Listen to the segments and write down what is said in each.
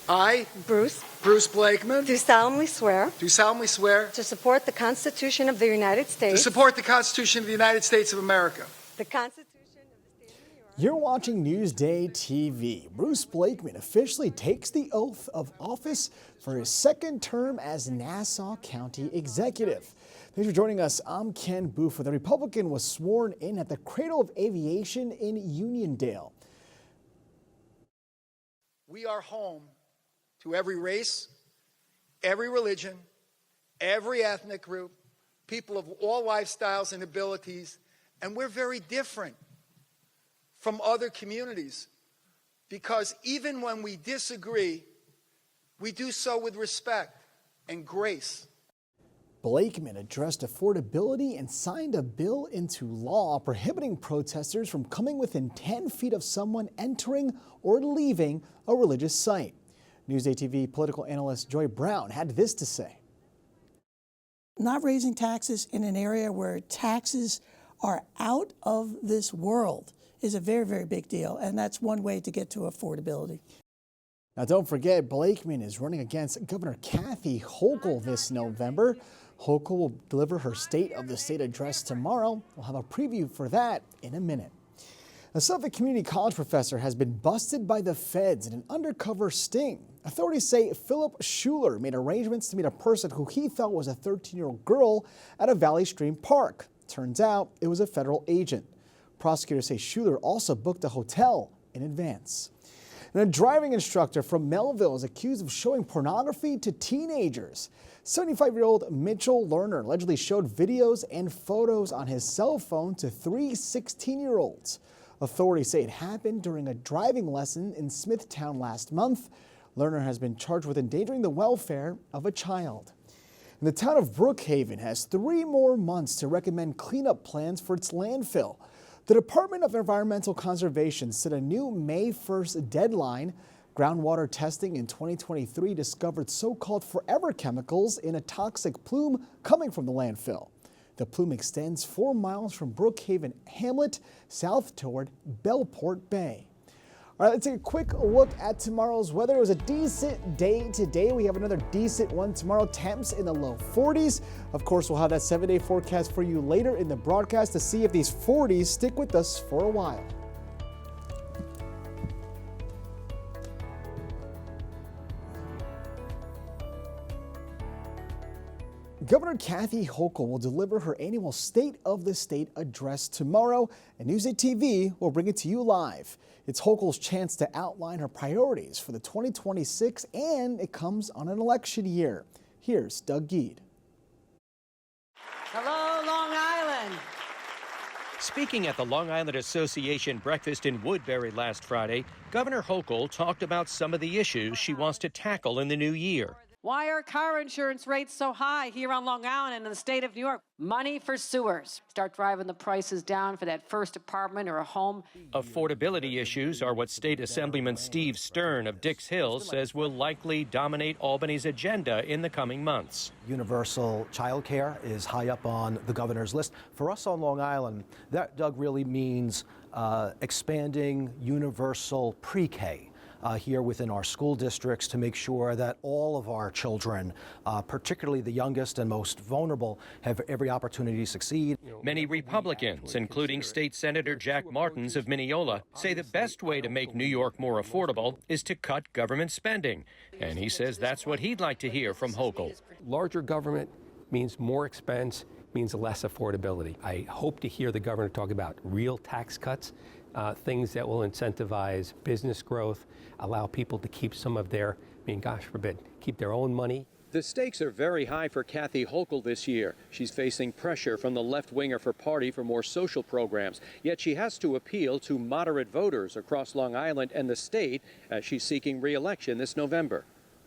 I, Bruce Blakeman, do solemnly swear to support the Constitution of the United States, support the Constitution of the United States of America, the Constitution of the State of New York. You're watching Newsday TV. Bruce Blakeman officially takes the oath of office for his second term as Nassau County Executive. Thanks for joining us. I'm Ken Buford. The Republican was sworn in at the Cradle of Aviation in Uniondale. We are home to every race, every religion, every ethnic group, people of all lifestyles and abilities, and we're very different from other communities because even when we disagree, we do so with respect and grace. Blakeman addressed affordability and signed a bill into law prohibiting protesters from coming within 10 feet of someone entering or leaving a religious site. Newsday TV political analyst Joy Brown had this to say. Not raising taxes in an area where taxes are out of this world is a very, very big deal, and that's one way to get to affordability. Now, don't forget, Blakeman is running against Governor Kathy Hochul this November. Hochul will deliver her State of the State address tomorrow. We'll have a preview for that in a minute. A Suffolk Community College professor has been busted by the feds in an undercover sting. Authorities say Philip Schuler made arrangements to meet a person who he thought was a 13-year-old girl at a Valley Stream park. Turns out it was a federal agent. Prosecutors say Schuler also booked a hotel in advance. And a driving instructor from Melville is accused of showing pornography to teenagers. 75-year-old Mitchell Lerner allegedly showed videos and photos on his cell phone to three 16-year-olds. Authorities say it happened during a driving lesson in Smithtown last month. Lerner has been charged with endangering the welfare of a child. And the town of Brookhaven has 3 more months to recommend cleanup plans for its landfill. The Department of Environmental Conservation set a new May 1st deadline. Groundwater testing in 2023 discovered so-called forever chemicals in a toxic plume coming from the landfill. The plume extends 4 miles from Brookhaven Hamlet south toward Bellport Bay. All right, let's take a quick look at tomorrow's weather. It was a decent day today. We have another decent one tomorrow. Temps in the low 40s. Of course, we'll have that 7-day forecast for you later in the broadcast to see if these 40s stick with us for a while. Governor Kathy Hochul will deliver her annual State of the State address tomorrow, and Newsday TV will bring it to you live. It's Hochul's chance to outline her priorities for the 2026, and it comes on an election year. Here's Doug Geed. Hello, Long Island. Speaking at the Long Island Association breakfast in Woodbury last Friday, Governor Hochul talked about some of the issues she wants to tackle in the new year. Why are car insurance rates so high here on Long Island and in the state of New York? Money for sewers. Start driving the prices down for that first apartment or a home. Affordability issues are what State Assemblyman Steve Stern of Dix Hill says will likely dominate Albany's agenda in the coming months. Universal child care is high up on the governor's list. For us on Long Island, that, Doug, really means expanding universal pre-K. Here within our school districts to make sure that all of our children, particularly the youngest and most vulnerable, have every opportunity to succeed. Many Republicans, including State Senator Jack Martins of Mineola, say the best way to make New York more affordable is to cut government spending. And he says that's what he'd like to hear from Hochul. Larger government means more expense, means less affordability. I hope to hear the governor talk about real tax cuts, things that will incentivize business growth, allow people to keep some of their, gosh forbid, keep their own money. The stakes are very high for Kathy Hochul this year. She's facing pressure from the left-wing of her party for more social programs. Yet she has to appeal to moderate voters across Long Island and the state as she's seeking re-election this November.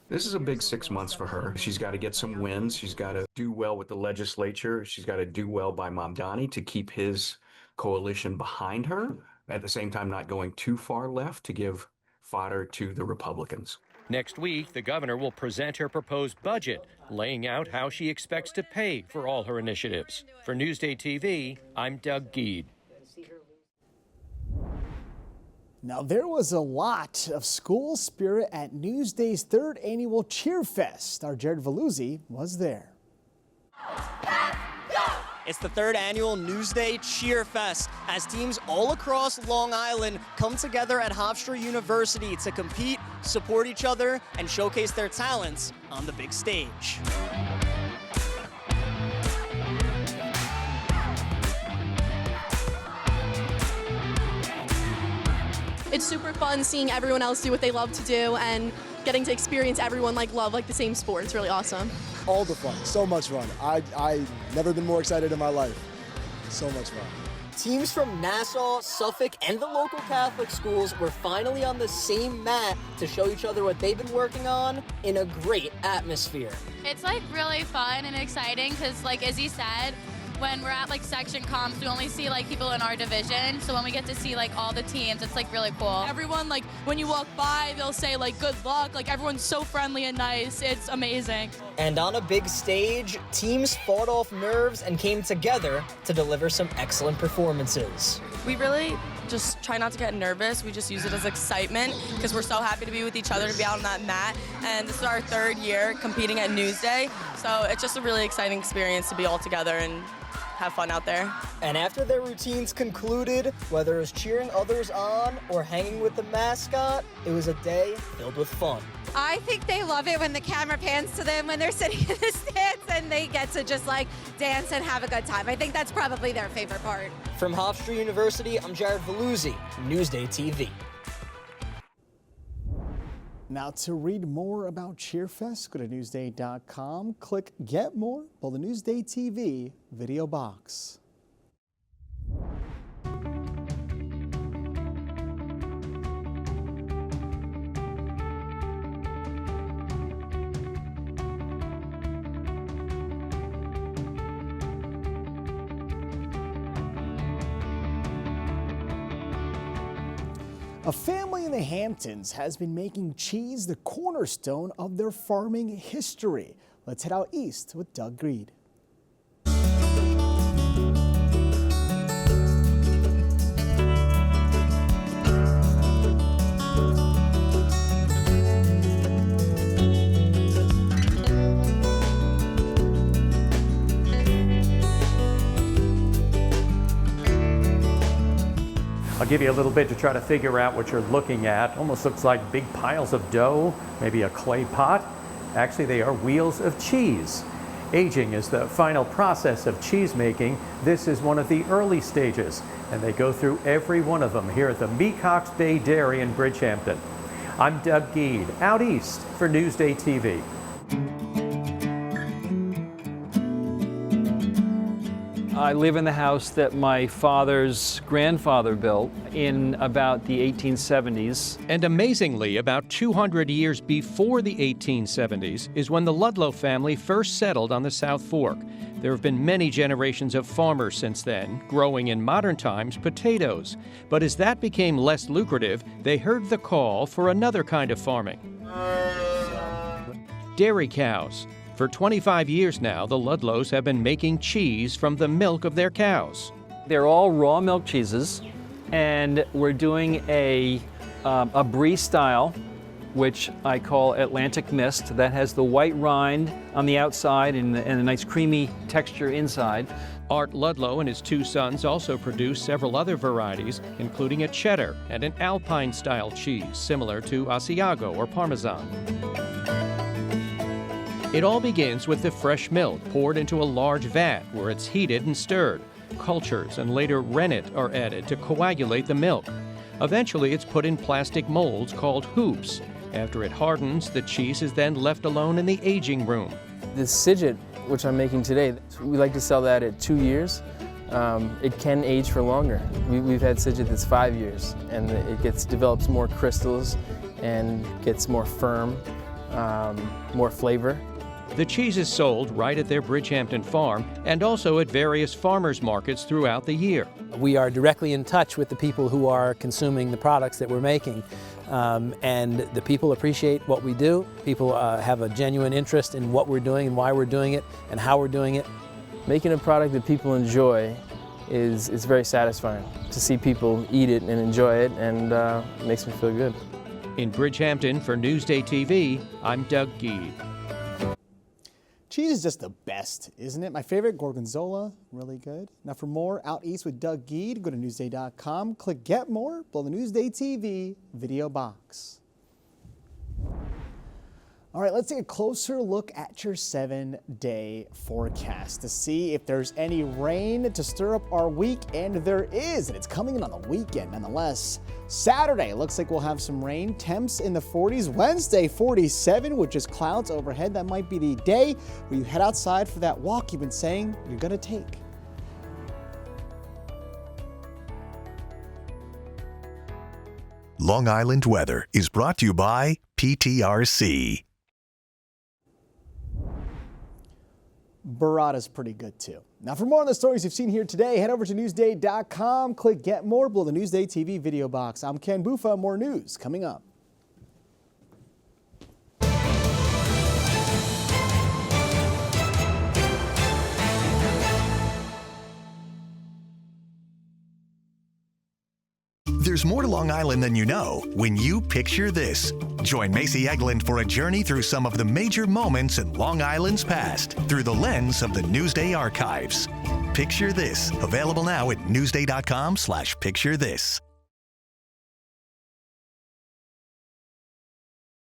This is a big 6 months for her. She's got to get some wins. She's got to do well with the legislature. She's got to do well by Mamdani to keep his coalition behind her. At the same time, not going too far left to give fodder to the Republicans. Next week, the governor will present her proposed budget, laying out how she expects to pay for all her initiatives. For Newsday TV, I'm Doug Geed. Now, there was a lot of school spirit at Newsday's third annual Cheer Fest. Our Jared Veluzzi was there. It's the third annual Newsday Cheer Fest as teams all across Long Island come together at Hofstra University to compete, support each other, and showcase their talents on the big stage. It's super fun seeing everyone else do what they love to do and getting to experience everyone love the same sport. It's really awesome. All the fun, so much fun. I never been more excited in my life. So much fun. Teams from Nassau, Suffolk, and the local Catholic schools were finally on the same mat to show each other what they've been working on in a great atmosphere. It's really fun and exciting because Izzy said, when we're at section comps, we only see people in our division. So when we get to see all the teams, it's really cool. Everyone, when you walk by, they'll say good luck. Everyone's so friendly and nice. It's amazing. And on a big stage, teams fought off nerves and came together to deliver some excellent performances. We really just try not to get nervous. We just use it as excitement because we're so happy to be with each other, to be out on that mat. And this is our third year competing at Newsday. So it's just a really exciting experience to be all together and have fun out there. And after their routines concluded, whether it was cheering others on or hanging with the mascot, it was a day filled with fun. I think they love it when the camera pans to them when they're sitting in the stands and they get to just dance and have a good time. I think that's probably their favorite part. From Hofstra University, I'm Jared Veluzzi, Newsday TV. Now, to read more about Cheerfest, go to Newsday.com, click Get More, pull the Newsday TV video box. A family in the Hamptons has been making cheese the cornerstone of their farming history. Let's head out east with Doug Greed. I'll give you a little bit to try to figure out what you're looking at. Almost looks like big piles of dough, maybe a clay pot. Actually, they are wheels of cheese. Aging is the final process of cheese making. This is one of the early stages, and they go through every one of them here at the Mecox Bay Dairy in Bridgehampton. I'm Doug Greed, out east for Newsday TV. I live in the house that my father's grandfather built in about the 1870s. And amazingly, about 200 years before the 1870s is when the Ludlow family first settled on the South Fork. There have been many generations of farmers since then, growing in modern times potatoes. But as that became less lucrative, they heard the call for another kind of farming. Dairy cows. For 25 years now, the Ludlows have been making cheese from the milk of their cows. They're all raw milk cheeses, and we're doing a brie style, which I call Atlantic Mist, that has the white rind on the outside and a nice creamy texture inside. Art Ludlow and his two sons also produce several other varieties, including a cheddar and an Alpine-style cheese, similar to Asiago or Parmesan. It all begins with the fresh milk poured into a large vat where it's heated and stirred. Cultures and later rennet are added to coagulate the milk. Eventually, it's put in plastic molds called hoops. After it hardens, the cheese is then left alone in the aging room. The Sigit, which I'm making today, we like to sell that at 2 years. It can age for longer. We've had Sigit that's 5 years, and it develops more crystals and gets more firm, more flavor. The cheese is sold right at their Bridgehampton farm and also at various farmers markets throughout the year. We are directly in touch with the people who are consuming the products that we're making, and the people appreciate what we do. People have a genuine interest in what we're doing and why we're doing it and how we're doing it. Making a product that people enjoy is very satisfying to see people eat it and enjoy it, and it makes me feel good. In Bridgehampton for Newsday TV, I'm Doug Geed. Cheese is just the best, isn't it? My favorite, Gorgonzola, really good. Now for more Out East with Doug Geed, go to Newsday.com, click Get More, below the Newsday TV video box. All right, let's take a closer look at your 7-day forecast to see if there's any rain to stir up our week, and there is, and it's coming in on the weekend nonetheless. Saturday, looks like we'll have some rain, temps in the 40s. Wednesday, 47 with just clouds overhead. That might be the day where you head outside for that walk you've been saying you're gonna take. Long Island weather is brought to you by PTRC. Burrata's pretty good too. Now for more on the stories you've seen here today, head over to Newsday.com, click Get More below the Newsday TV video box. I'm Ken Bufa, more news coming up. There's more to Long Island than you know when you picture this. Join Macy Eglin for a journey through some of the major moments in Long Island's past through the lens of the Newsday archives. Picture This, available now at Newsday.com/picture this.